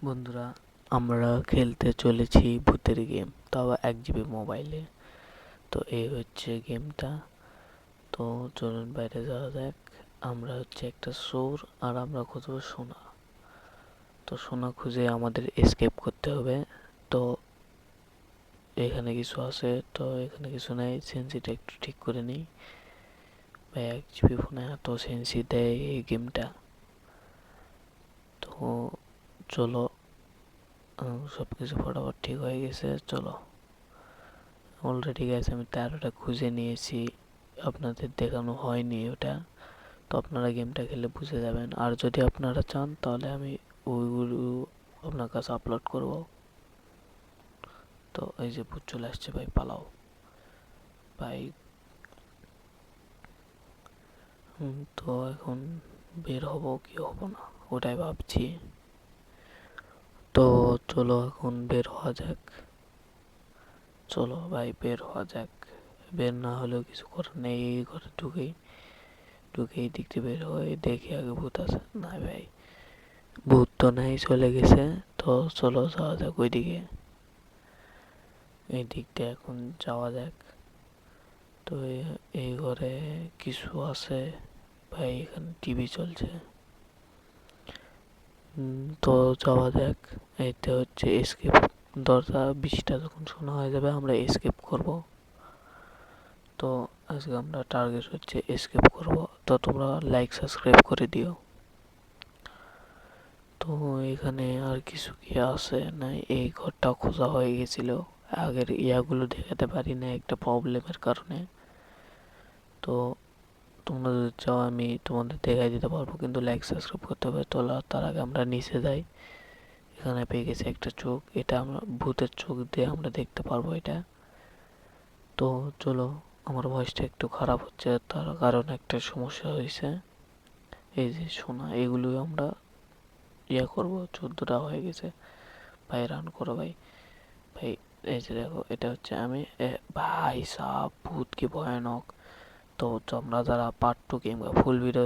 বন্ধুরা, আমরা খেলতে চলেছি ভূতের গেম, তাও 1 GB মোবাইলে। তো এই হচ্ছে গেমটা। তো চলুন বাইরে যাওয়া যাক। আমরা হচ্ছে একটা চোর, আর আমরা খুঁজবো সোনা। তো সোনা খুঁজে আমাদের এসকেপ করতে হবে। তো এখানে কিছু আছে, তো এখানে কিছু নেই। সেন্সিটা একটু ঠিক করে নিই। ভাই 1 GB ফোনে এত সেন্সি দেয় এই গেমটা। তো চলো, সব কিছু ফটাফট ঠিক হয়ে গেছে। চলো, অলরেডি গেছে, আমি 13টা খুঁজে নিয়েছি। আপনাদের দেখানো হয়নি ওটা, তো আপনারা গেমটা খেলে বুঝে যাবেন। আর যদি আপনারা চান তাহলে আমি ওইগুলো আপনার কাছে আপলোড করব। তো এই যে ভূত চলে আসছে, ভাই পালাও ভাই। তো এখন বের হব কি হব না ওটাই ভাবছি। তো চলো এখন বের হওয়া যাক। চলো ভাই বের হওয়া যাক। বের না হলেও কিছু করার নেই। এই ঘরে ঢুকেই দেখতে বের হয়ে দেখি আগে ভূত আছে না। ভাই ভূত তো নাই, চলে গেছে। তো চলো যাওয়া যাক ওইদিকে। এই দিক দিয়ে এখন যাওয়া যাক। তো এই ঘরে কিছু আছে। ভাই এখানে টিভি চলছে। তো যাওয়া যাক। এইটা হচ্ছে এসকেপ দরজা। বৃষ্টিটা যখন শোনা হয়ে যাবে আমরা এসকেপ করব। তো আজকে আমরা টার্গেট হচ্ছে এসকেপ করব। তো তোমরা লাইক সাবস্ক্রাইব করে দিও। তো এখানে আর কিছু কি আছে না, এই ঘরটা খোঁজা হয়ে গেছিল। আগের ইয়াগুলো দেখাতে পারি না একটা প্রবলেমের কারণে। তো তোমরা যদি চাও আমি তোমাদের দেখাই দিতে পারবো, কিন্তু লাইক সাবস্ক্রাইব করতে হবে। তো তার আগে আমরা নিচে যাই। এখানে পেয়ে গেছি একটা চোখ, এটা আমরা ভূতের চোখ দিয়ে আমরা দেখতে পারবো এটা। তো চলো, আমার ভয়েসটা একটু খারাপ হচ্ছে, তার কারণ একটা সমস্যা হয়েছে। এই যে শোনা, এগুলোই আমরা ইয়া করবো। 14টা হয়ে গেছে। ভাই রান করো ভাই। ভাই এই যে দেখো, এটা হচ্ছে আমি। ভাই সাব ভূত কি ভয়ানক। তো তোমরা যারা পার্ট 2 কিংবা ফুল ভিডিও